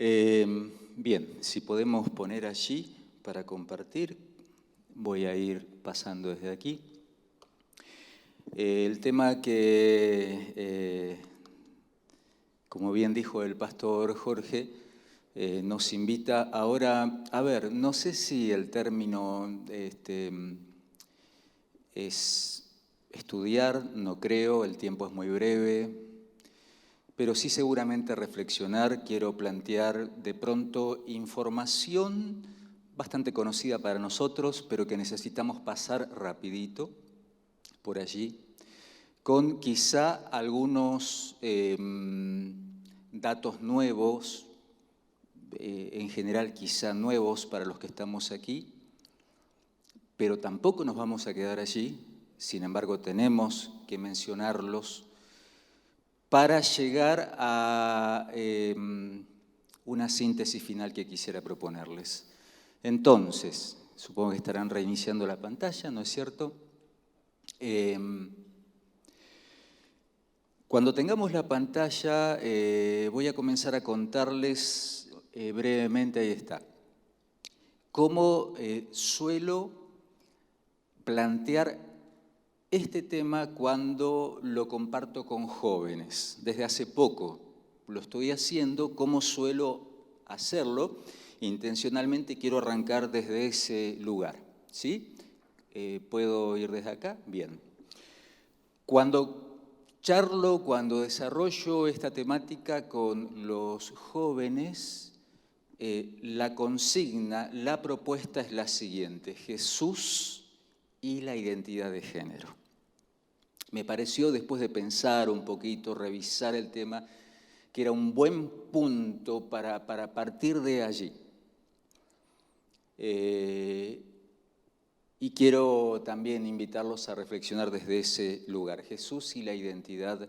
Bien, si podemos poner allí para compartir, voy a ir pasando desde aquí. El tema que, como bien dijo el pastor Jorge, nos invita ahora a ver, no sé si el término es estudiar, no creo, el tiempo es muy breve, pero sí seguramente reflexionar. Quiero plantear de pronto información bastante conocida para nosotros, pero que necesitamos pasar rapidito por allí, con quizá algunos datos nuevos, en general quizá nuevos para los que estamos aquí, pero tampoco nos vamos a quedar allí. Sin embargo, tenemos que mencionarlos para llegar a una síntesis final que quisiera proponerles. Entonces, supongo que estarán reiniciando la pantalla, ¿no es cierto? Cuando tengamos la pantalla, voy a comenzar a contarles brevemente, ahí está, cómo suelo plantear este tema cuando lo comparto con jóvenes. Desde hace poco lo estoy haciendo, cómo suelo hacerlo. Intencionalmente quiero arrancar desde ese lugar, ¿sí? ¿Puedo ir desde acá? Bien. Cuando charlo, cuando desarrollo esta temática con los jóvenes, la consigna, la propuesta es la siguiente: Jesús y la identidad de género. Me pareció, después de pensar un poquito, revisar el tema, que era un buen punto para partir de allí. Y quiero también invitarlos a reflexionar desde ese lugar, Jesús y la identidad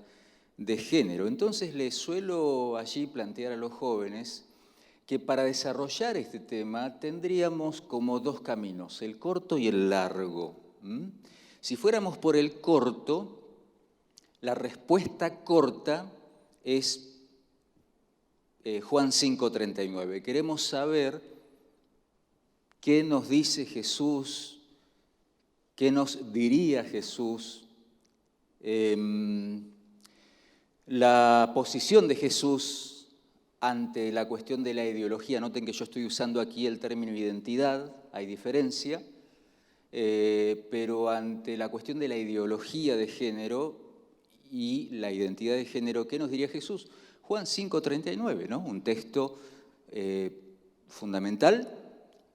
de género. Entonces les suelo allí plantear a los jóvenes que para desarrollar este tema tendríamos como dos caminos, el corto y el largo. Si fuéramos por el corto, la respuesta corta es Juan 5:39. Queremos saber qué nos dice Jesús, qué nos diría Jesús, la posición de Jesús ante la cuestión de la ideología. Noten que yo estoy usando aquí el término identidad, hay diferencia, pero ante la cuestión de la ideología de género y la identidad de género, ¿qué nos diría Jesús? Juan 5:39, ¿no? Un texto fundamental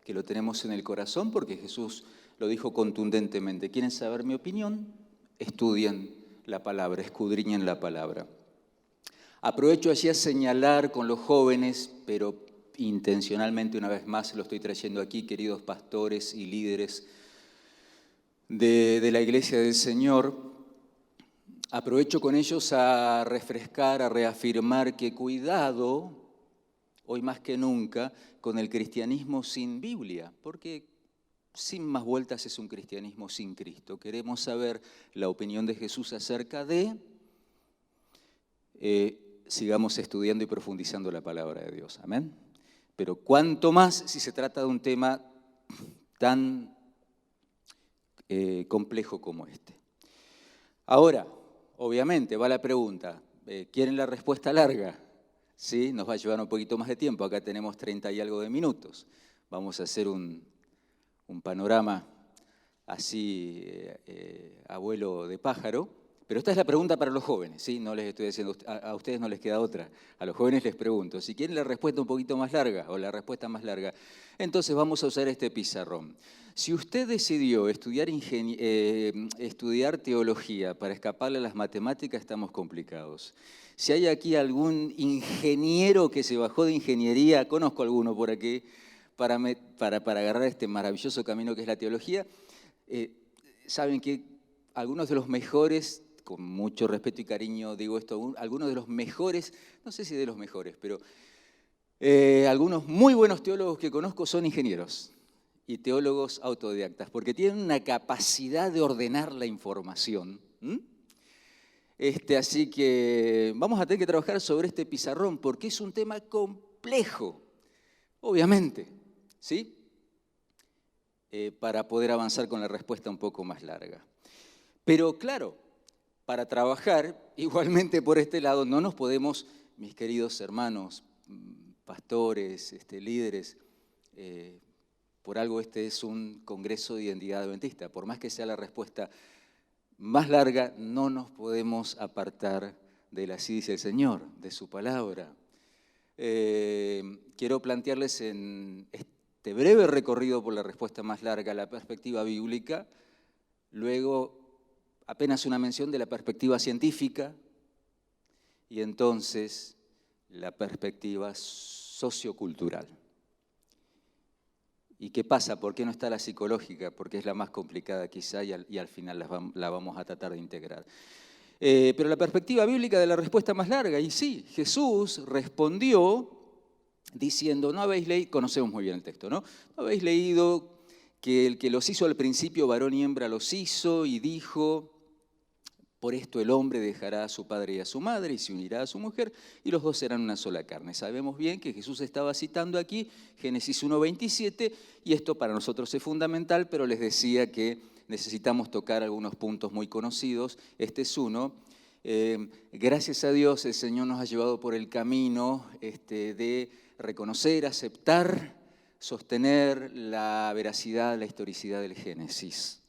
que lo tenemos en el corazón porque Jesús lo dijo contundentemente. ¿Quieren saber mi opinión? Estudien la palabra, escudriñen la palabra. Aprovecho allí a señalar con los jóvenes, pero intencionalmente una vez más lo estoy trayendo aquí, queridos pastores y líderes de la Iglesia del Señor, aprovecho con ellos a refrescar, a reafirmar que cuidado, hoy más que nunca, con el cristianismo sin Biblia, porque sin más vueltas es un cristianismo sin Cristo. Queremos saber la opinión de Jesús acerca de, sigamos estudiando y profundizando la palabra de Dios, amén. Pero cuanto más si se trata de un tema tan complejo como este. Ahora, obviamente, va la pregunta, ¿quieren la respuesta larga? Sí, nos va a llevar un poquito más de tiempo, acá tenemos 30 y algo de minutos. Vamos a hacer un panorama así, abuelo de pájaro, pero esta es la pregunta para los jóvenes, ¿sí? No les estoy diciendo, a ustedes no les queda otra, a los jóvenes les pregunto, si quieren la respuesta un poquito más larga o la respuesta más larga, entonces vamos a usar este pizarrón. Si usted decidió estudiar teología para escaparle a las matemáticas, estamos complicados. Si hay aquí algún ingeniero que se bajó de ingeniería, conozco alguno por aquí, para agarrar este maravilloso camino que es la teología, saben que algunos de los mejores, con mucho respeto y cariño digo esto, algunos de los mejores, no sé si de los mejores, pero algunos muy buenos teólogos que conozco son ingenieros y teólogos autodidactas, porque tienen una capacidad de ordenar la información. Así que vamos a tener que trabajar sobre este pizarrón, porque es un tema complejo. complejo, obviamente, ¿sí? Para poder avanzar con la respuesta un poco más larga. Pero claro, para trabajar igualmente por este lado no nos podemos, mis queridos hermanos, pastores, líderes, por algo este es un congreso de identidad adventista. Por más que sea la respuesta más larga, no nos podemos apartar de la así dice el Señor, de su palabra. Quiero plantearles en este breve recorrido por la respuesta más larga la perspectiva bíblica, luego apenas una mención de la perspectiva científica y entonces la perspectiva sociocultural. ¿Y qué pasa? ¿Por qué no está la psicológica? Porque es la más complicada quizá y al final la vamos a tratar de integrar. Pero la perspectiva bíblica de la respuesta más larga, y sí, Jesús respondió diciendo, no habéis leído, conocemos muy bien el texto, ¿no? No habéis leído que el que los hizo al principio, varón y hembra los hizo, y dijo, por esto el hombre dejará a su padre y a su madre y se unirá a su mujer y los dos serán una sola carne. Sabemos bien que Jesús estaba citando aquí Génesis 1:27 y esto para nosotros es fundamental, pero les decía que necesitamos tocar algunos puntos muy conocidos. Este es uno. Gracias a Dios el Señor nos ha llevado por el camino de reconocer, aceptar, sostener la veracidad, la historicidad del Génesis.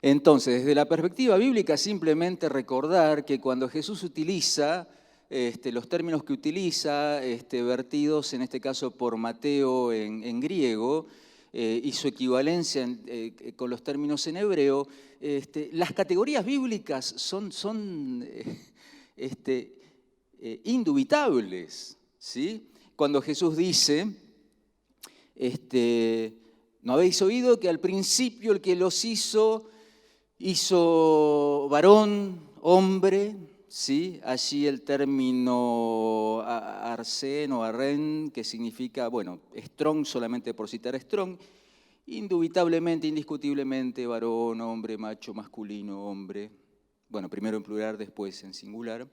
Entonces, desde la perspectiva bíblica, simplemente recordar que cuando Jesús utiliza los términos que utiliza, vertidos en este caso por Mateo en griego, y su equivalencia con los términos en hebreo, las categorías bíblicas son indubitables, ¿sí? Cuando Jesús dice, ¿no habéis oído que al principio el que los hizo varón, hombre? ¿Sí? Allí el término arsén o arren, que significa, bueno, strong, solamente por citar strong, indubitablemente, indiscutiblemente, varón, hombre, macho, masculino, hombre, bueno, primero en plural, después en singular,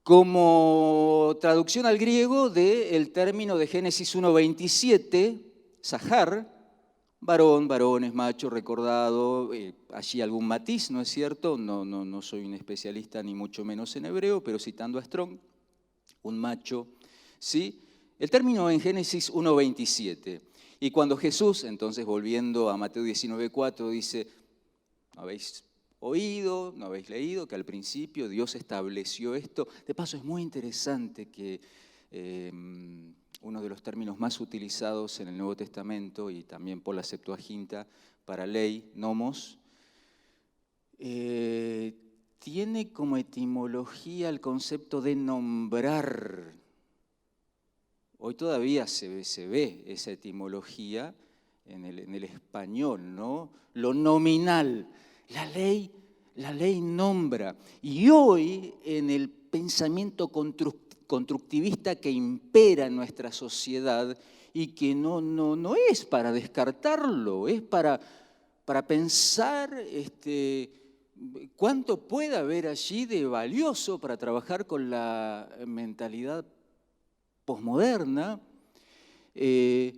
como traducción al griego del término de Génesis 1:27, zahar, varón, varones, macho, recordado, allí algún matiz, ¿no es cierto? No soy un especialista ni mucho menos en hebreo, pero citando a Strong, un macho, ¿sí? El término en Génesis 1:27. Y cuando Jesús, entonces volviendo a Mateo 19:4, dice, ¿no habéis oído, no habéis leído que al principio Dios estableció esto? De paso es muy interesante que uno de los términos más utilizados en el Nuevo Testamento y también por la Septuaginta para ley, nomos, tiene como etimología el concepto de nombrar. Hoy todavía se ve esa etimología en el español, ¿no? Lo nominal, la ley nombra. Y hoy en el pensamiento constructivista que impera en nuestra sociedad y que no es para descartarlo, es para pensar cuánto puede haber allí de valioso para trabajar con la mentalidad posmoderna, el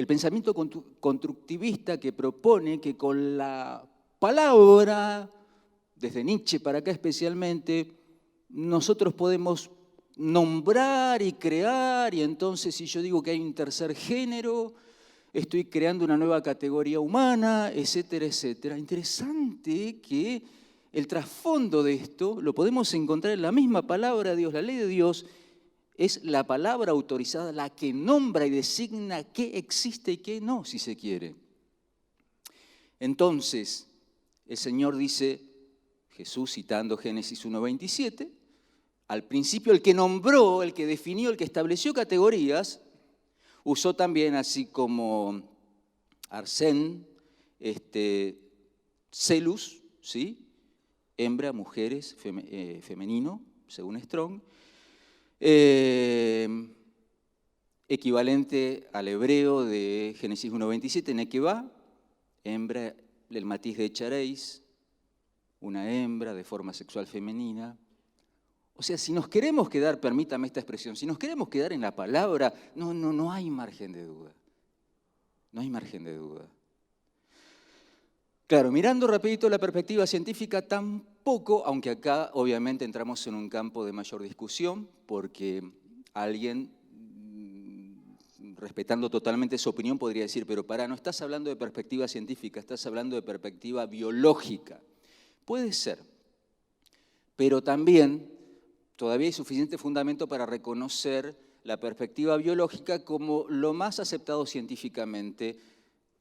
pensamiento constructivista que propone que con la palabra, desde Nietzsche para acá especialmente, nosotros podemos nombrar y crear, y entonces si yo digo que hay un tercer género, estoy creando una nueva categoría humana, etcétera, etcétera. Interesante que el trasfondo de esto lo podemos encontrar en la misma palabra de Dios, la ley de Dios, es la palabra autorizada la que nombra y designa qué existe y qué no, si se quiere. Entonces, el Señor dice, Jesús citando Génesis 1:27, al principio el que nombró, el que definió, el que estableció categorías, usó también así como arsén, celus, ¿sí? Hembra, mujeres, femenino, según Strong, equivalente al hebreo de Génesis 1:27, nekevá, hembra, el matiz de echaréis, una hembra de forma sexual femenina, O sea, si nos queremos quedar, permítame esta expresión, si nos queremos quedar en la palabra, no hay margen de duda. No hay margen de duda. Claro, mirando rapidito la perspectiva científica, tampoco, aunque acá obviamente entramos en un campo de mayor discusión, porque alguien, respetando totalmente su opinión, podría decir, pero no estás hablando de perspectiva científica, estás hablando de perspectiva biológica. Puede ser, pero también todavía hay suficiente fundamento para reconocer la perspectiva biológica como lo más aceptado científicamente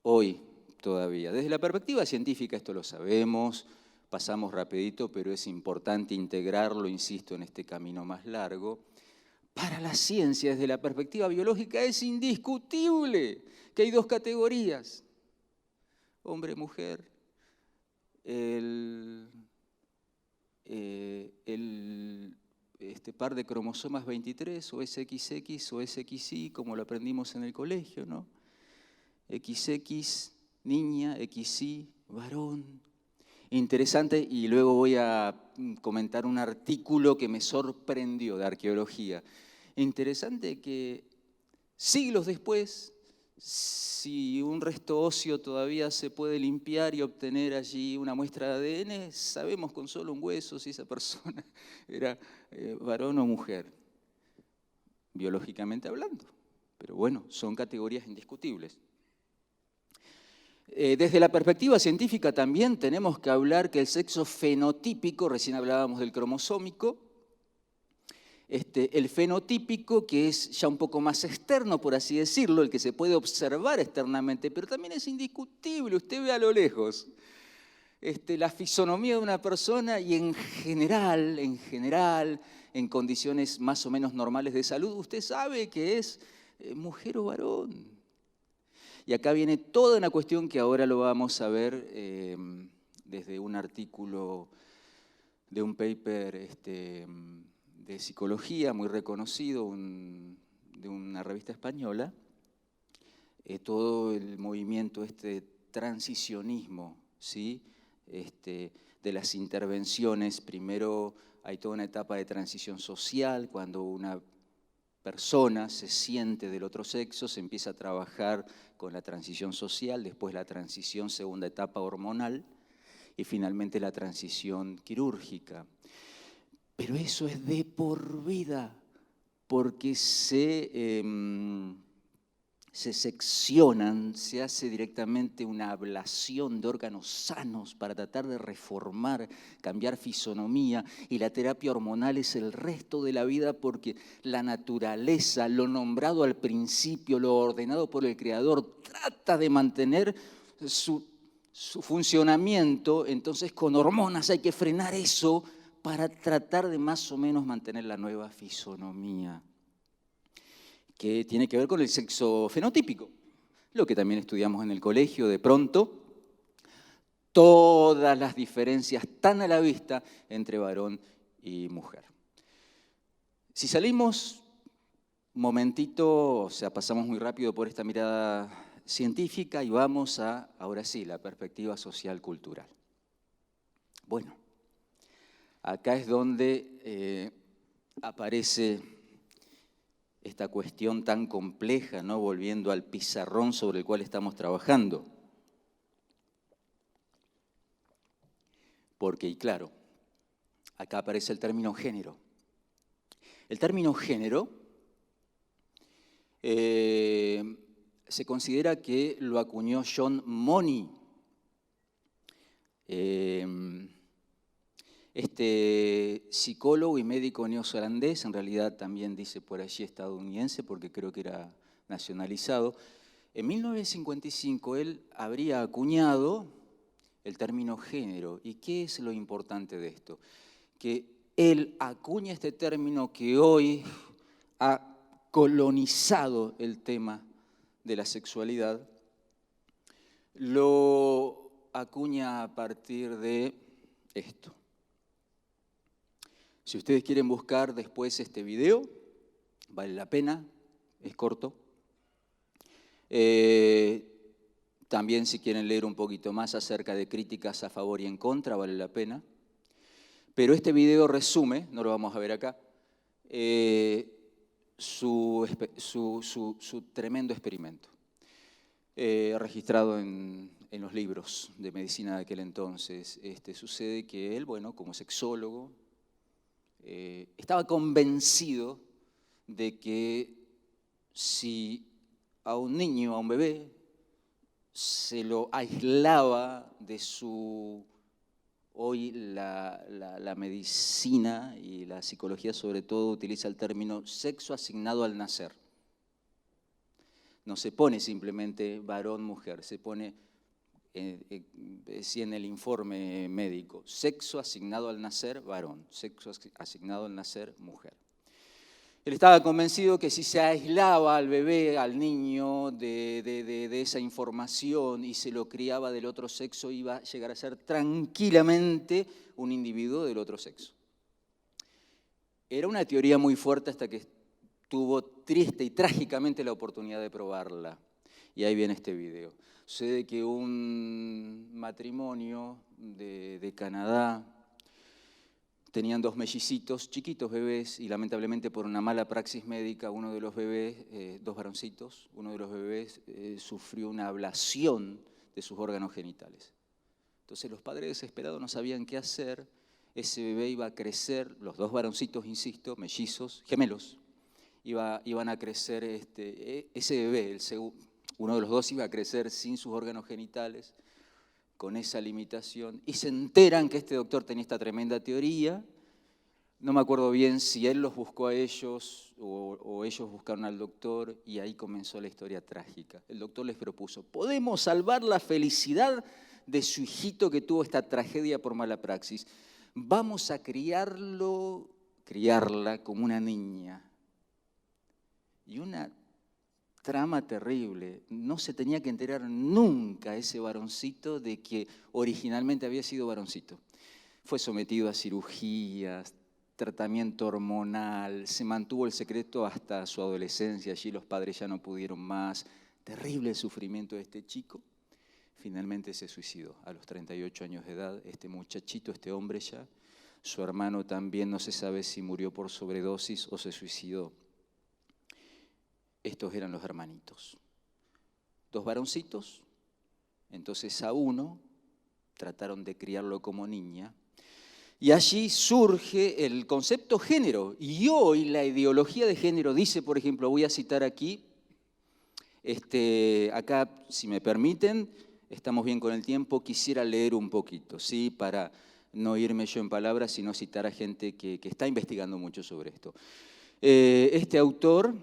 hoy todavía. Desde la perspectiva científica, esto lo sabemos, pasamos rapidito, pero es importante integrarlo, insisto, en este camino más largo. Para la ciencia, desde la perspectiva biológica, es indiscutible que hay dos categorías, hombre-mujer. Este par de cromosomas 23, o XX o XY, como lo aprendimos en el colegio, ¿no? XX, niña, XY, varón. Interesante, y luego voy a comentar un artículo que me sorprendió de arqueología. Interesante que siglos después, si un resto óseo todavía se puede limpiar y obtener allí una muestra de ADN, sabemos con solo un hueso si esa persona era varón o mujer, biológicamente hablando. Pero bueno, son categorías indiscutibles. Desde la perspectiva científica también tenemos que hablar que el sexo fenotípico, recién hablábamos del cromosómico, el fenotípico, que es ya un poco más externo, por así decirlo, el que se puede observar externamente, pero también es indiscutible, usted ve a lo lejos la fisonomía de una persona y en general, en condiciones más o menos normales de salud, usted sabe que es mujer o varón. Y acá viene toda una cuestión que ahora lo vamos a ver desde un artículo de un paper de psicología muy reconocido, de una revista española, todo el movimiento transicionismo, ¿sí? De las intervenciones. Primero hay toda una etapa de transición social, cuando una persona se siente del otro sexo, se empieza a trabajar con la transición social, después la transición, segunda etapa, hormonal, y finalmente la transición quirúrgica. Pero eso es de por vida, porque se seccionan, se hace directamente una ablación de órganos sanos para tratar de reformar, cambiar fisonomía, y la terapia hormonal es el resto de la vida, porque la naturaleza, lo nombrado al principio, lo ordenado por el Creador, trata de mantener su funcionamiento. Entonces con hormonas hay que frenar eso para tratar de más o menos mantener la nueva fisonomía, que tiene que ver con el sexo fenotípico, lo que también estudiamos en el colegio. De pronto, todas las diferencias están a la vista entre varón y mujer. Si salimos un momentito, o sea, pasamos muy rápido por esta mirada científica y vamos a, ahora sí, la perspectiva social-cultural. Bueno, acá es donde aparece esta cuestión tan compleja, ¿no? Volviendo al pizarrón sobre el cual estamos trabajando. Porque, y claro, acá aparece el término género. El término género se considera que lo acuñó John Money. Este psicólogo y médico neozelandés, en realidad también dice por allí estadounidense, porque creo que era nacionalizado, en 1955 él habría acuñado el término género. ¿Y qué es lo importante de esto? Que él acuña este término que hoy ha colonizado el tema de la sexualidad, lo acuña a partir de esto. Si ustedes quieren buscar después este video, vale la pena, es corto. También si quieren leer un poquito más acerca de críticas a favor y en contra, vale la pena. Pero este video resume, no lo vamos a ver acá, su tremendo experimento, registrado en los libros de medicina de aquel entonces. Sucede que él, bueno, como sexólogo, estaba convencido de que si a un niño, a un bebé, se lo aislaba de su... Hoy la medicina y la psicología sobre todo utiliza el término sexo asignado al nacer. No se pone simplemente varón, mujer, se pone, sí, en el informe médico, sexo asignado al nacer, varón, sexo asignado al nacer, mujer. Él estaba convencido que si se aislaba al bebé, al niño, de esa información y se lo criaba del otro sexo, iba a llegar a ser tranquilamente un individuo del otro sexo. Era una teoría muy fuerte hasta que tuvo triste y trágicamente la oportunidad de probarla. Y ahí viene este video. Sucede que un matrimonio de Canadá tenían 2 mellicitos, chiquitos bebés, y lamentablemente por una mala praxis médica, uno de los bebés, 2 varoncitos, uno de los bebés sufrió una ablación de sus órganos genitales. Entonces los padres desesperados no sabían qué hacer. Ese bebé iba a crecer, los 2 varoncitos, insisto, mellizos, gemelos, iban a crecer, ese bebé, uno de los 2 iba a crecer sin sus órganos genitales, con esa limitación, y se enteran que este doctor tenía esta tremenda teoría. No me acuerdo bien si él los buscó a ellos o ellos buscaron al doctor, y ahí comenzó la historia trágica. El doctor les propuso: podemos salvar la felicidad de su hijito que tuvo esta tragedia por mala praxis. Vamos a criarla como una niña. Y una trama terrible. No se tenía que enterar nunca ese varoncito de que originalmente había sido varoncito. Fue sometido a cirugías, tratamiento hormonal, se mantuvo el secreto hasta su adolescencia. Allí los padres ya no pudieron más. Terrible el sufrimiento de este chico. Finalmente se suicidó a los 38 años de edad, este muchachito, este hombre ya. Su hermano también, no se sabe si murió por sobredosis o se suicidó. Estos eran los hermanitos. 2 varoncitos, entonces a uno trataron de criarlo como niña. Y allí surge el concepto género. Y hoy la ideología de género dice, por ejemplo, voy a citar aquí, acá, si me permiten, estamos bien con el tiempo, quisiera leer un poquito, ¿sí? Para no irme yo en palabras, sino citar a gente que está investigando mucho sobre esto. Este autor...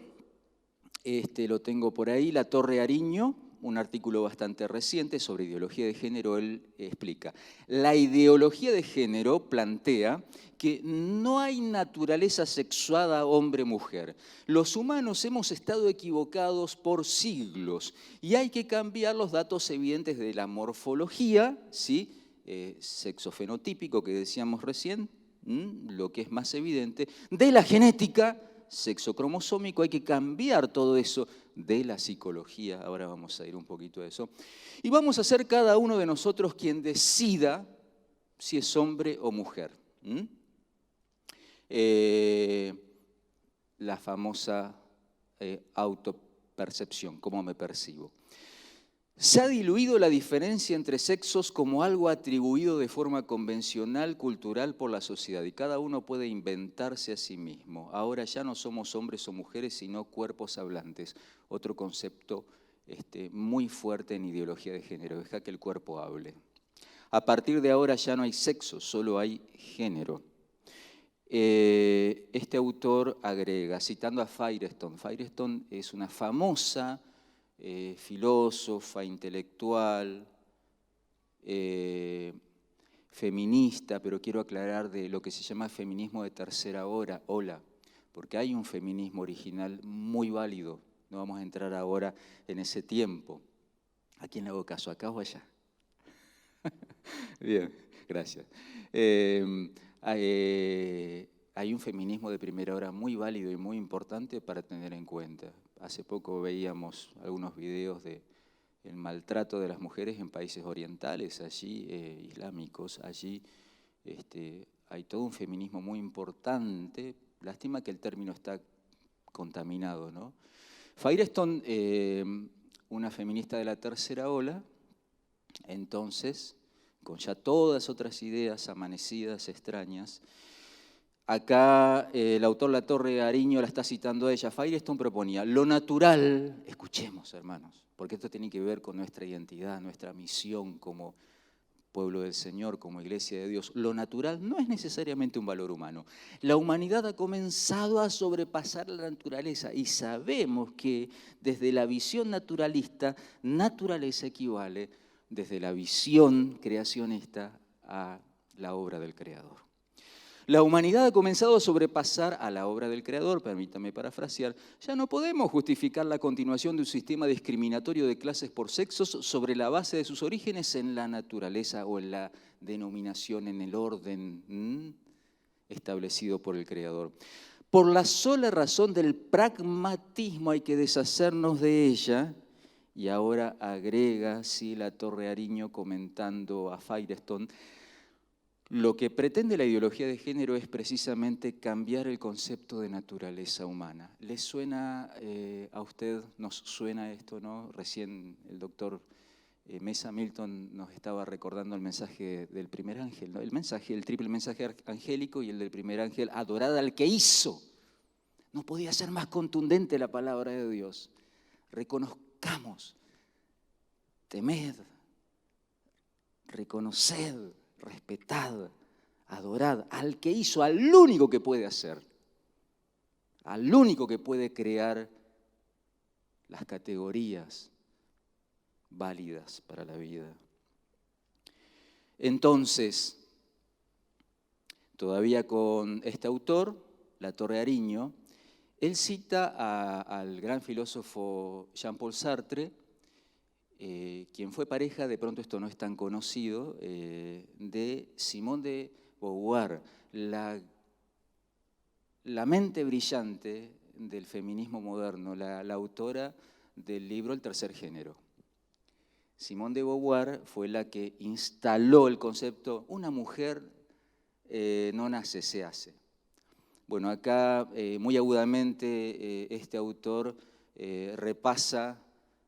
lo tengo por ahí, La Torre Ariño, un artículo bastante reciente sobre ideología de género. Él explica: la ideología de género plantea que no hay naturaleza sexuada hombre-mujer. Los humanos hemos estado equivocados por siglos y hay que cambiar los datos evidentes de la morfología, ¿sí? Sexo fenotípico que decíamos recién, lo que es más evidente, de la genética, sexo cromosómico. Hay que cambiar todo eso de la psicología. Ahora vamos a ir un poquito a eso. Y vamos a ser cada uno de nosotros quien decida si es hombre o mujer. La famosa autopercepción, cómo me percibo. Se ha diluido la diferencia entre sexos como algo atribuido de forma convencional, cultural por la sociedad, y cada uno puede inventarse a sí mismo. Ahora ya no somos hombres o mujeres, sino cuerpos hablantes. Otro concepto muy fuerte en ideología de género: deja que el cuerpo hable. A partir de ahora ya no hay sexo, solo hay género. Este autor agrega, citando a Firestone. Firestone es una famosa filósofa, intelectual, feminista, pero quiero aclarar de lo que se llama feminismo de tercera ola, porque hay un feminismo original muy válido. No vamos a entrar ahora en ese tiempo. ¿A quién le hago caso? ¿Acá o allá? Bien, gracias. Hay un feminismo de primera hora muy válido y muy importante para tener en cuenta. Hace poco veíamos algunos videos del maltrato de las mujeres en países orientales, allí islámicos. Allí hay todo un feminismo muy importante. Lástima que el término está contaminado, ¿no? Firestone, una feminista de la tercera ola, entonces, con ya todas otras ideas amanecidas, extrañas. Acá el autor Latorre Ariño la está citando a ella. Firestone proponía lo natural, escuchemos hermanos, porque esto tiene que ver con nuestra identidad, nuestra misión como pueblo del Señor, como iglesia de Dios. Lo natural no es necesariamente un valor humano. La humanidad ha comenzado a sobrepasar la naturaleza y sabemos que desde la visión naturalista, naturaleza equivale desde la visión creacionista a la obra del Creador. La humanidad ha comenzado a sobrepasar a la obra del Creador, permítame parafrasear. Ya no podemos justificar la continuación de un sistema discriminatorio de clases por sexos sobre la base de sus orígenes en la naturaleza o en la denominación, en el orden establecido por el Creador. Por la sola razón del pragmatismo hay que deshacernos de ella. Y ahora agrega, sí, Latorre Ariño comentando a Firestone, lo que pretende la ideología de género es precisamente cambiar el concepto de naturaleza humana. ¿Les suena a usted, nos suena esto, no? Recién el doctor Mesa Milton nos estaba recordando el mensaje del primer ángel, ¿no? El triple mensaje angélico y el del primer ángel, adorad al que hizo. No podía ser más contundente la palabra de Dios. Reconozcamos, temed, reconoced, respetad, adorad al que hizo, al único que puede hacer, al único que puede crear las categorías válidas para la vida. Entonces, todavía con este autor, Latorre Ariño, él cita al gran filósofo Jean-Paul Sartre, quien fue pareja, de pronto esto no es tan conocido, de Simone de Beauvoir, la mente brillante del feminismo moderno, la autora del libro El tercer género. Simone de Beauvoir fue la que instaló el concepto, una mujer no nace, se hace. Bueno, acá muy agudamente este autor repasa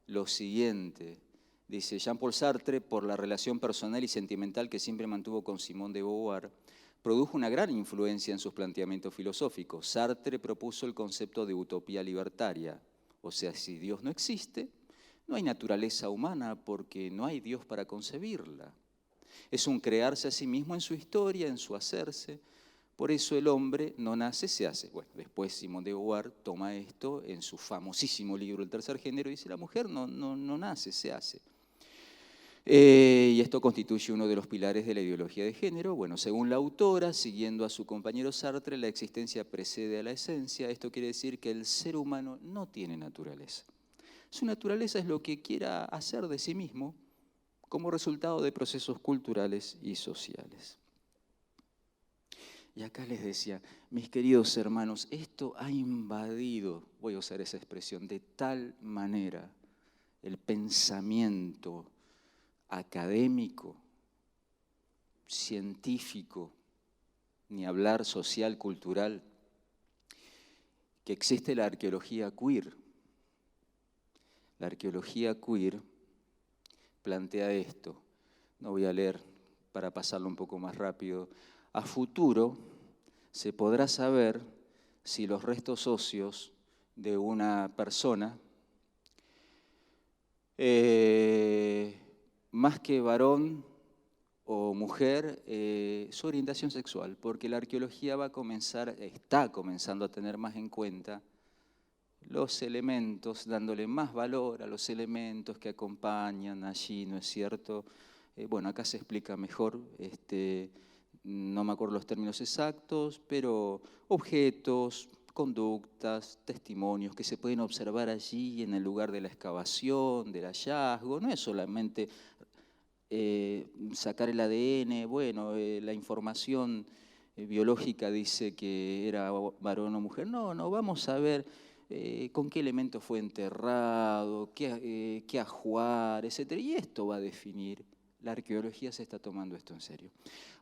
lo siguiente. Dice, Jean-Paul Sartre, por la relación personal y sentimental que siempre mantuvo con Simone de Beauvoir, produjo una gran influencia en sus planteamientos filosóficos. Sartre propuso el concepto de utopía libertaria. O sea, si Dios no existe, no hay naturaleza humana porque no hay Dios para concebirla. Es un crearse a sí mismo en su historia, en su hacerse. Por eso el hombre no nace, se hace. Bueno, después Simone de Beauvoir toma esto en su famosísimo libro El tercer género y dice, la mujer no nace, se hace. Y esto constituye uno de los pilares de la ideología de género. Bueno, según la autora, siguiendo a su compañero Sartre, la existencia precede a la esencia. Esto quiere decir que el ser humano no tiene naturaleza. Su naturaleza es lo que quiera hacer de sí mismo como resultado de procesos culturales y sociales. Y acá les decía, mis queridos hermanos, esto ha invadido, voy a usar esa expresión, de tal manera el pensamiento académico, científico, ni hablar social, cultural, que existe la arqueología queer. La arqueología queer plantea esto, no voy a leer para pasarlo un poco más rápido. A futuro se podrá saber si los restos óseos de una persona, más que varón o mujer, su orientación sexual, porque la arqueología está comenzando a tener más en cuenta los elementos, dándole más valor a los elementos que acompañan allí, ¿no es cierto? Bueno, acá se explica mejor, no me acuerdo los términos exactos, pero objetos, conductas, testimonios que se pueden observar allí en el lugar de la excavación, del hallazgo. No es solamente sacar el ADN, bueno, la información biológica dice que era varón o mujer. No, vamos a ver con qué elemento fue enterrado, qué ajuar, etc. Y esto va a definir La arqueología se está tomando esto en serio.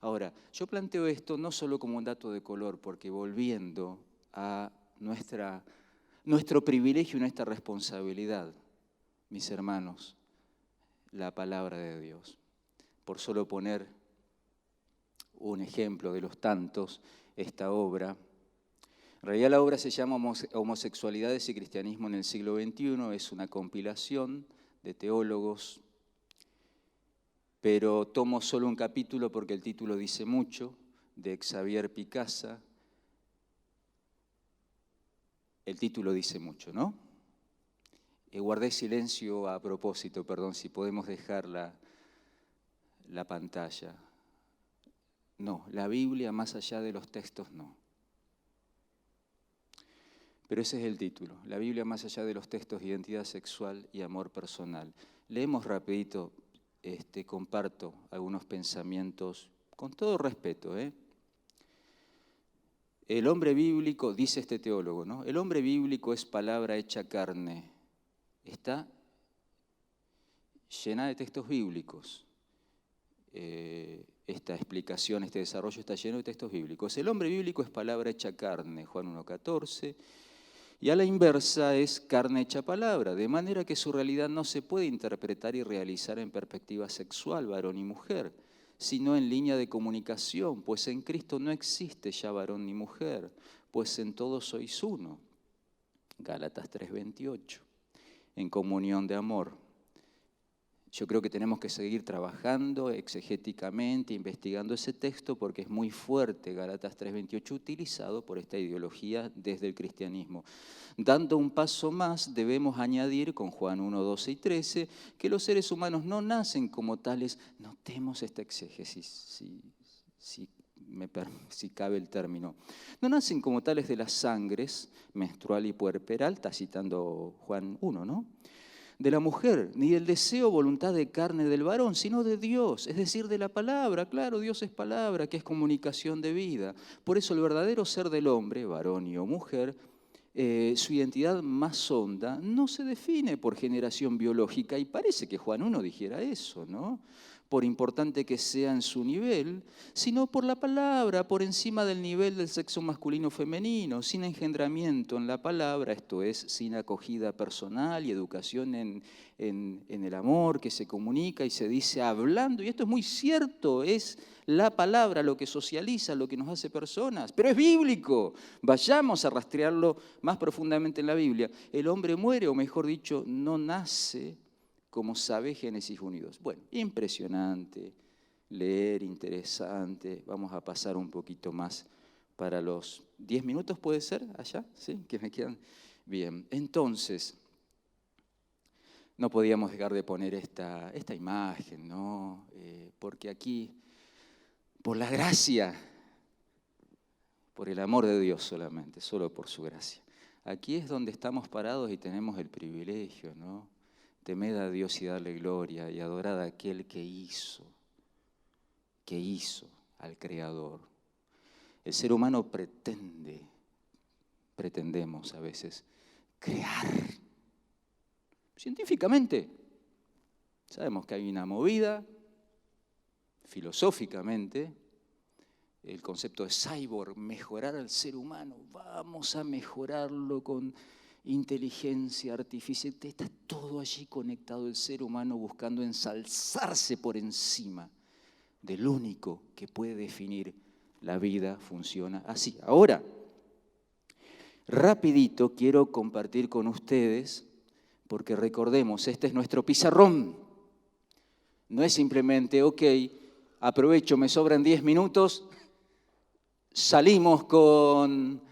Ahora, yo planteo esto no solo como un dato de color, porque volviendo a nuestro privilegio y nuestra responsabilidad, mis hermanos, la palabra de Dios. Por solo poner un ejemplo de los tantos, esta obra. En realidad la obra se llama Homosexualidades y Cristianismo en el siglo XXI, es una compilación de teólogos, pero tomo solo un capítulo porque el título dice mucho, de Xavier Picasa. El título dice mucho, ¿no? Guardé silencio a propósito, perdón, si podemos dejar la pantalla. No, la Biblia más allá de los textos no. Pero ese es el título, la Biblia más allá de los textos, identidad sexual y amor personal. Leemos rapidito, comparto algunos pensamientos, con todo respeto, El hombre bíblico, dice este teólogo, ¿no? El hombre bíblico es palabra hecha carne. Está llena de textos bíblicos. Esta explicación, este desarrollo está lleno de textos bíblicos. El hombre bíblico es palabra hecha carne, Juan 1:14, y a la inversa es carne hecha palabra, de manera que su realidad no se puede interpretar y realizar en perspectiva sexual, varón y mujer, sino en línea de comunicación, pues en Cristo no existe ya varón ni mujer, pues en todos sois uno. Gálatas 3:28, en comunión de amor. Yo creo que tenemos que seguir trabajando exegéticamente, investigando ese texto, porque es muy fuerte, Gálatas 3:28, utilizado por esta ideología desde el cristianismo. Dando un paso más, debemos añadir con Juan 1:12 y 13, que los seres humanos no nacen como tales. Notemos esta exégesis, si cabe el término. No nacen como tales de las sangres, menstrual y puerperal, está citando Juan 1, ¿no? De la mujer, ni del deseo o voluntad de carne del varón, sino de Dios, es decir, de la palabra. Claro, Dios es palabra, que es comunicación de vida. Por eso el verdadero ser del hombre, varón y o mujer, su identidad más honda no se define por generación biológica, y parece que Juan 1 dijera eso, ¿no? Por importante que sea en su nivel, sino por la palabra, por encima del nivel del sexo masculino o femenino, sin engendramiento en la palabra, esto es, sin acogida personal y educación en el amor que se comunica y se dice hablando, y esto es muy cierto, es la palabra lo que socializa, lo que nos hace personas, pero es bíblico. Vayamos a rastrearlo más profundamente en la Biblia. El hombre muere, o mejor dicho, no nace, como sabe Génesis 1:2. Bueno, impresionante, leer, interesante. Vamos a pasar un poquito más para los 10 minutos, ¿puede ser? ¿Allá? ¿Sí? ¿Que me quedan? Bien, entonces, no podíamos dejar de poner esta imagen, ¿no? Porque aquí, por la gracia, por el amor de Dios solamente, solo por su gracia. Aquí es donde estamos parados y tenemos el privilegio, ¿no? Temed a Dios y darle gloria y adorad a aquel que hizo al Creador. El ser humano pretendemos a veces crear. Científicamente, sabemos que hay una movida, filosóficamente, el concepto de cyborg, mejorar al ser humano, vamos a mejorarlo con inteligencia artificial, está todo allí conectado, el ser humano buscando ensalzarse por encima del único que puede definir la vida, funciona así. Ahora, rapidito quiero compartir con ustedes, porque recordemos, este es nuestro pizarrón, no es simplemente, ok, aprovecho, me sobran 10 minutos, salimos con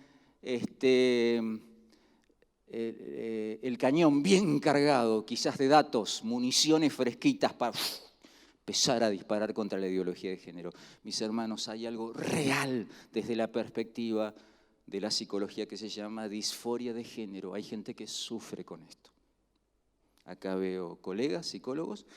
el cañón bien cargado, quizás de datos, municiones fresquitas para empezar a disparar contra la ideología de género. Mis hermanos, hay algo real desde la perspectiva de la psicología que se llama disforia de género. Hay gente que sufre con esto. Acá veo colegas psicólogos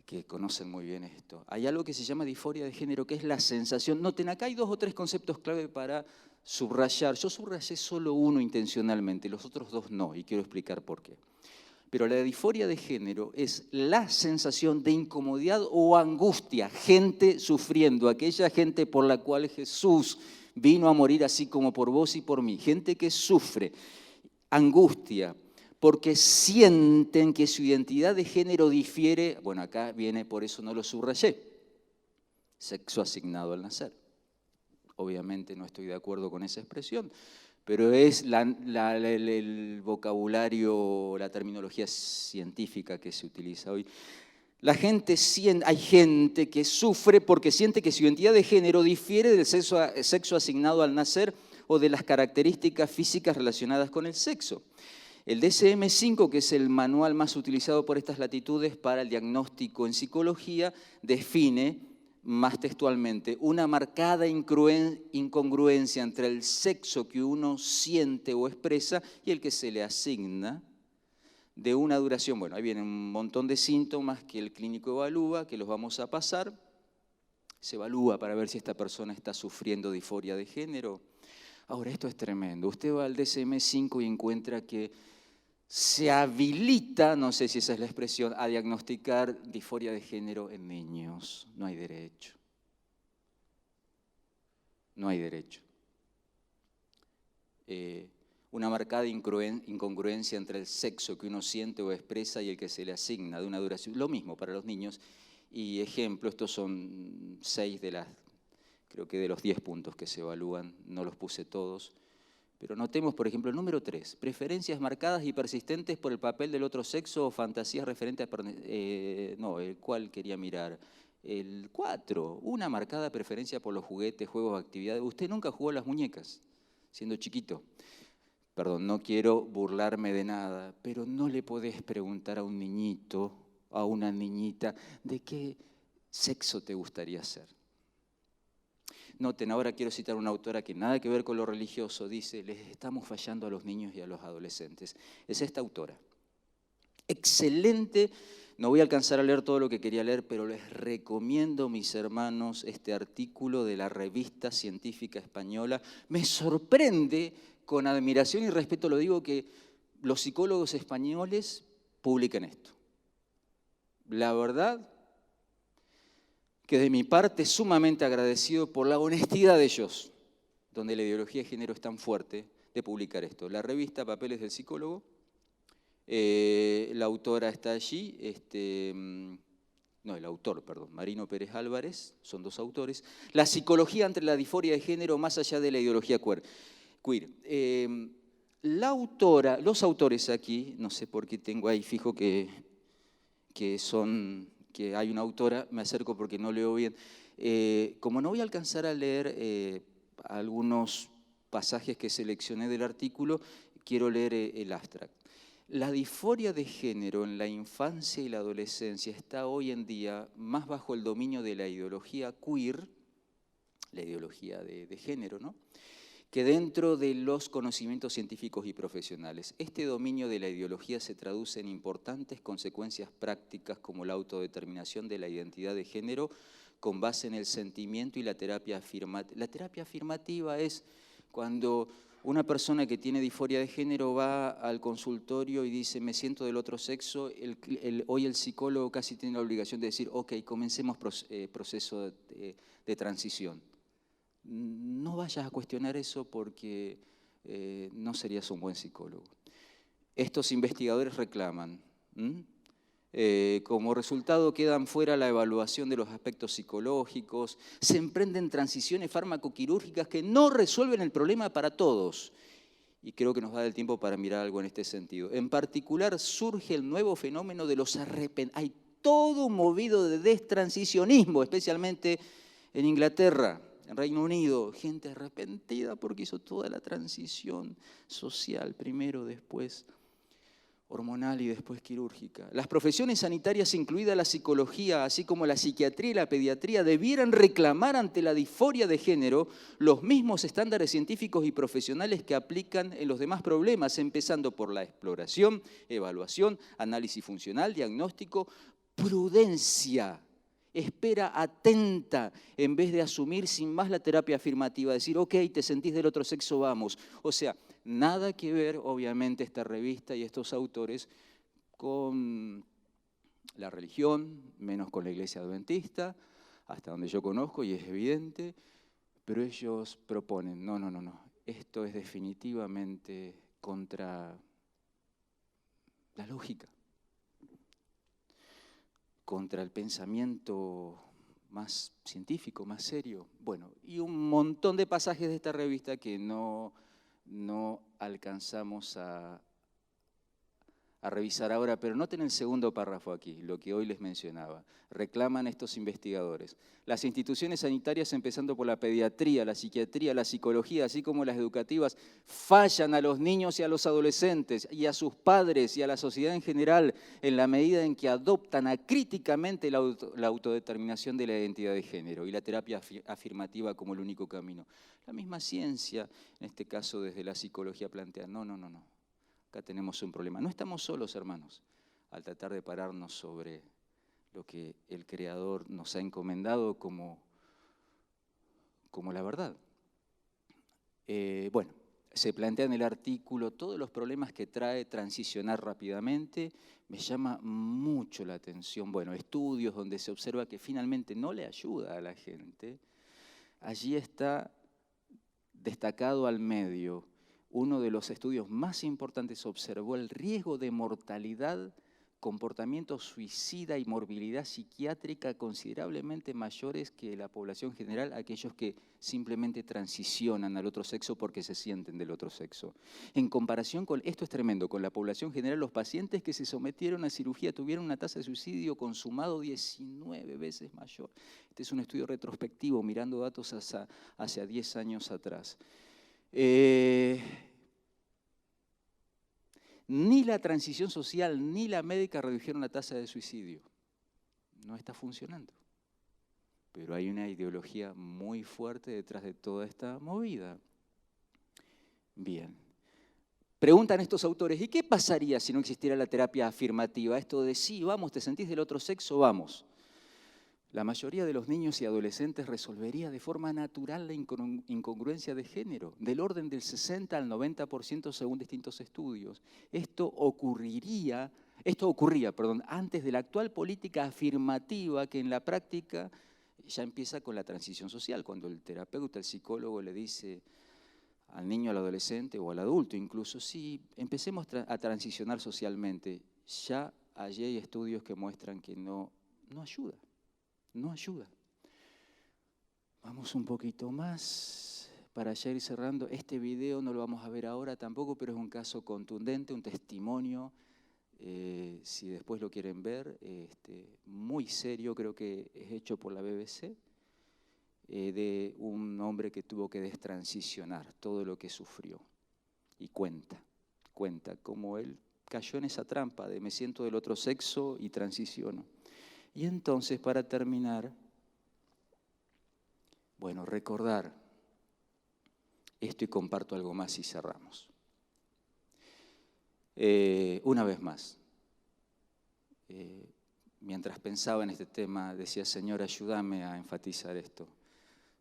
que conocen muy bien esto. Hay algo que se llama disforia de género, que es la sensación. Noten, acá hay 2 o 3 conceptos clave para subrayar. Yo subrayé solo uno intencionalmente, los otros 2 no, y quiero explicar por qué. Pero la disforia de género es la sensación de incomodidad o angustia, gente sufriendo, aquella gente por la cual Jesús vino a morir así como por vos y por mí, gente que sufre angustia porque sienten que su identidad de género difiere, bueno, acá viene, por eso no lo subrayé, sexo asignado al nacer. Obviamente no estoy de acuerdo con esa expresión, pero es el vocabulario, la terminología científica que se utiliza hoy. Hay gente que sufre porque siente que su identidad de género difiere del sexo asignado al nacer o de las características físicas relacionadas con el sexo. El DSM-5, que es el manual más utilizado por estas latitudes para el diagnóstico en psicología, define más textualmente una marcada incongruencia entre el sexo que uno siente o expresa y el que se le asigna, de una duración, bueno, ahí vienen un montón de síntomas que el clínico evalúa, que los vamos a pasar. Se evalúa para ver si esta persona está sufriendo disforia de género. Ahora, esto es tremendo. Usted va al DSM-5 y encuentra que se habilita, no sé si esa es la expresión, a diagnosticar disforia de género en niños. No hay derecho. No hay derecho. Una marcada incongruencia entre el sexo que uno siente o expresa y el que se le asigna de una duración. Lo mismo para los niños. Y ejemplo, estos son 6 creo que de los 10 puntos que se evalúan, no los puse todos. Pero notemos, por ejemplo, el número 3, preferencias marcadas y persistentes por el papel del otro sexo o fantasías referentes a... el cual quería mirar. El 4, una marcada preferencia por los juguetes, juegos, actividades. Usted nunca jugó a las muñecas, siendo chiquito. Perdón, no quiero burlarme de nada, pero no le podés preguntar a un niñito, a una niñita, ¿de qué sexo te gustaría ser? Noten, ahora quiero citar una autora que nada que ver con lo religioso, dice, les estamos fallando a los niños y a los adolescentes. Es esta autora. Excelente, no voy a alcanzar a leer todo lo que quería leer, pero les recomiendo, mis hermanos, este artículo de la revista científica española. Me sorprende, con admiración y respeto lo digo, que los psicólogos españoles publiquen esto. La verdad que de mi parte sumamente agradecido por la honestidad de ellos, donde la ideología de género es tan fuerte, de publicar esto. La revista Papeles del Psicólogo, la autora está allí, el autor, Marino Pérez Álvarez, son 2 autores. La psicología ante la disforia de género más allá de la ideología queer. La autora, los autores aquí, no sé por qué tengo ahí fijo que hay una autora, me acerco porque no leo bien. Como no voy a alcanzar a leer algunos pasajes que seleccioné del artículo, quiero leer el abstract. La disforia de género en la infancia y la adolescencia está hoy en día más bajo el dominio de la ideología queer, la ideología de género, ¿no?, que dentro de los conocimientos científicos y profesionales. Este dominio de la ideología se traduce en importantes consecuencias prácticas como la autodeterminación de la identidad de género con base en el sentimiento y la terapia afirmativa. La terapia afirmativa es cuando una persona que tiene disforia de género va al consultorio y dice, me siento del otro sexo, hoy el psicólogo casi tiene la obligación de decir, ok, comencemos proceso de transición. No vayas a cuestionar eso porque no serías un buen psicólogo. Estos investigadores reclaman, como resultado quedan fuera la evaluación de los aspectos psicológicos, se emprenden transiciones farmacoquirúrgicas que no resuelven el problema para todos. Y creo que nos da el tiempo para mirar algo en este sentido. En particular surge el nuevo fenómeno de los arrepentimientos. Hay todo un movido de destransicionismo, especialmente en Inglaterra. En Reino Unido, gente arrepentida porque hizo toda la transición social, primero, después hormonal y después quirúrgica. Las profesiones sanitarias, incluida la psicología, así como la psiquiatría y la pediatría, debieran reclamar ante la disforia de género los mismos estándares científicos y profesionales que aplican en los demás problemas, empezando por la exploración, evaluación, análisis funcional, diagnóstico, prudencia. Espera atenta en vez de asumir sin más la terapia afirmativa, decir, ok, te sentís del otro sexo, vamos. O sea, nada que ver, obviamente, esta revista y estos autores con la religión, menos con la iglesia adventista, hasta donde yo conozco y es evidente, pero ellos proponen, no, esto es definitivamente contra la lógica, contra el pensamiento más científico, más serio. Bueno, y un montón de pasajes de esta revista que no alcanzamos a revisar ahora, pero noten el segundo párrafo aquí, lo que hoy les mencionaba. Reclaman estos investigadores. Las instituciones sanitarias, empezando por la pediatría, la psiquiatría, la psicología, así como las educativas, fallan a los niños y a los adolescentes y a sus padres y a la sociedad en general en la medida en que adoptan acríticamente la autodeterminación de la identidad de género y la terapia afirmativa como el único camino. La misma ciencia, en este caso desde la psicología, plantea, no. Acá tenemos un problema. No estamos solos, hermanos, al tratar de pararnos sobre lo que el Creador nos ha encomendado como la verdad. Bueno, se plantea en el artículo todos los problemas que trae transicionar rápidamente. Me llama mucho la atención, bueno, estudios donde se observa que finalmente no le ayuda a la gente. Allí está destacado al medio. Uno de los estudios más importantes observó el riesgo de mortalidad, comportamiento suicida y morbilidad psiquiátrica considerablemente mayores que la población general, aquellos que simplemente transicionan al otro sexo porque se sienten del otro sexo. En comparación con, esto es tremendo, con la población general, los pacientes que se sometieron a cirugía tuvieron una tasa de suicidio consumado 19 veces mayor. Este es un estudio retrospectivo mirando datos hacia 10 años atrás. Ni la transición social ni la médica redujeron la tasa de suicidio. No está funcionando. Pero hay una ideología muy fuerte detrás de toda esta movida. Bien. Preguntan estos autores, ¿y qué pasaría si no existiera la terapia afirmativa? Esto de sí, vamos, te sentís del otro sexo, vamos. La mayoría de los niños y adolescentes resolvería de forma natural la incongruencia de género, del orden del 60 al 90% según distintos estudios. Esto ocurría, antes de la actual política afirmativa que en la práctica ya empieza con la transición social, cuando el terapeuta, el psicólogo le dice al niño, al adolescente o al adulto incluso, sí, empecemos a transicionar socialmente. Ya allí hay estudios que muestran que no ayuda. No ayuda. Vamos un poquito más para ya ir cerrando. Este video no lo vamos a ver ahora tampoco, pero es un caso contundente, un testimonio, si después lo quieren ver, muy serio, creo que es hecho por la BBC, de un hombre que tuvo que destransicionar todo lo que sufrió. Y cuenta cómo él cayó en esa trampa de me siento del otro sexo y transiciono. Y entonces, para terminar, bueno, recordar esto y comparto algo más y cerramos. Una vez más, mientras pensaba en este tema, decía, Señor, ayúdame a enfatizar esto.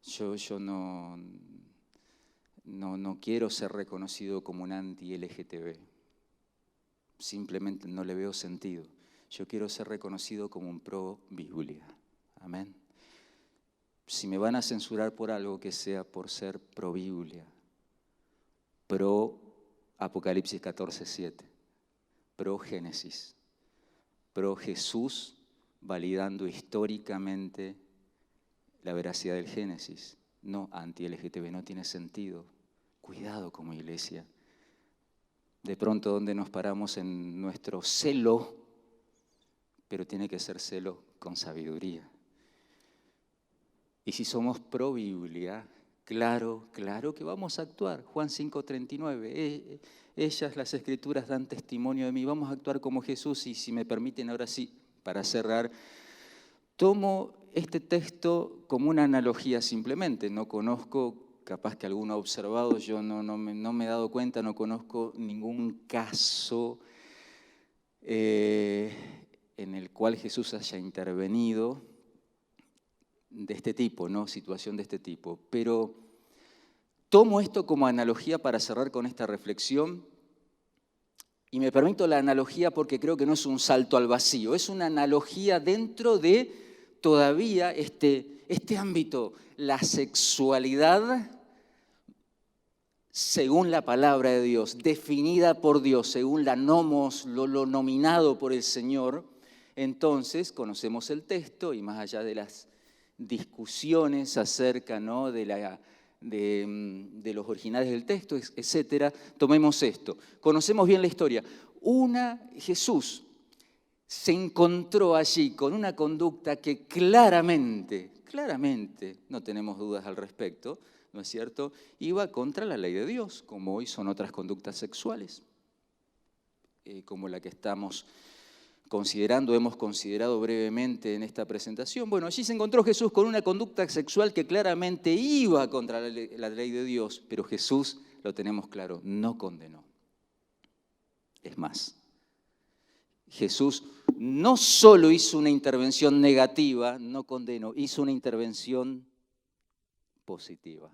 Yo no quiero ser reconocido como un anti-LGTB. Simplemente no le veo sentido. Yo quiero ser reconocido como un pro-Biblia. Amén. Si me van a censurar por algo, que sea por ser pro-Biblia, pro-Apocalipsis 14:7, pro-Génesis, pro-Jesús, validando históricamente la veracidad del Génesis. No anti-LGTB, no tiene sentido. Cuidado como iglesia. De pronto, ¿dónde nos paramos en nuestro celo? Pero tiene que ser celo con sabiduría. Y si somos pro Biblia, claro que vamos a actuar. Juan 5:39, ellas, las Escrituras, dan testimonio de mí. Vamos a actuar como Jesús y si me permiten ahora sí, para cerrar, tomo este texto como una analogía simplemente. No conozco, capaz que alguno ha observado, yo no me he dado cuenta, no conozco ningún caso en el cual Jesús haya intervenido de este tipo, ¿no? Situación de este tipo. Pero tomo esto como analogía para cerrar con esta reflexión Y me permito la analogía porque creo que no es un salto al vacío, es una analogía dentro de todavía este ámbito, la sexualidad según la palabra de Dios, definida por Dios, según la nomos, lo nominado por el Señor. Entonces conocemos el texto y más allá de las discusiones acerca, ¿no?, de los originales del texto, etcétera, tomemos esto. Conocemos bien la historia. Jesús se encontró allí con una conducta que claramente, no tenemos dudas al respecto, ¿no es cierto?, iba contra la ley de Dios, como hoy son otras conductas sexuales, como la que estamos considerando, hemos considerado brevemente en esta presentación. Bueno, allí se encontró Jesús con una conducta sexual que claramente iba contra la ley de Dios, pero Jesús, lo tenemos claro, no condenó. Es más, Jesús no solo hizo una intervención negativa, no condenó, hizo una intervención positiva.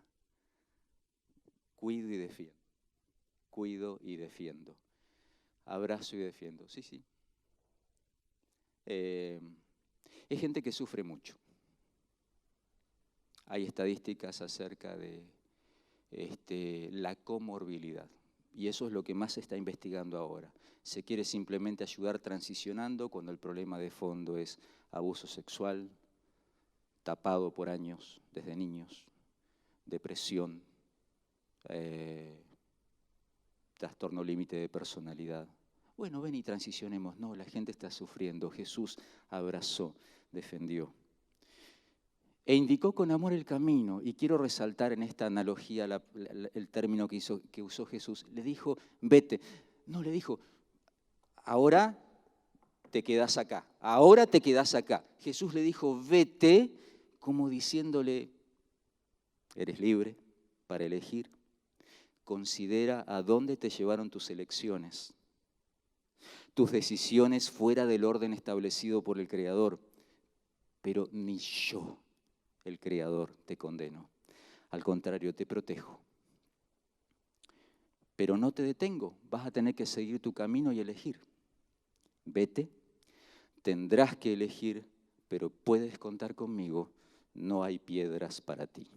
Cuido y defiendo. Cuido y defiendo. Abrazo y defiendo. Sí, sí. Es gente que sufre mucho. Hay estadísticas acerca de la comorbilidad. Y eso es lo que más se está investigando ahora. Se quiere simplemente ayudar transicionando cuando el problema de fondo es abuso sexual, tapado por años, desde niños, depresión, trastorno límite de personalidad. Bueno, ven y transicionemos. No, la gente está sufriendo. Jesús abrazó, defendió. E indicó con amor el camino, y quiero resaltar en esta analogía el término que usó Jesús. Le dijo, vete. No, le dijo, ahora te quedás acá, ahora te quedás acá. Jesús le dijo, vete, como diciéndole, eres libre para elegir. Considera a dónde te llevaron tus elecciones, tus decisiones fuera del orden establecido por el Creador. Pero ni yo, el Creador, te condeno. Al contrario, te protejo. Pero no te detengo, vas a tener que seguir tu camino y elegir. Vete, tendrás que elegir, pero puedes contar conmigo, no hay piedras para ti.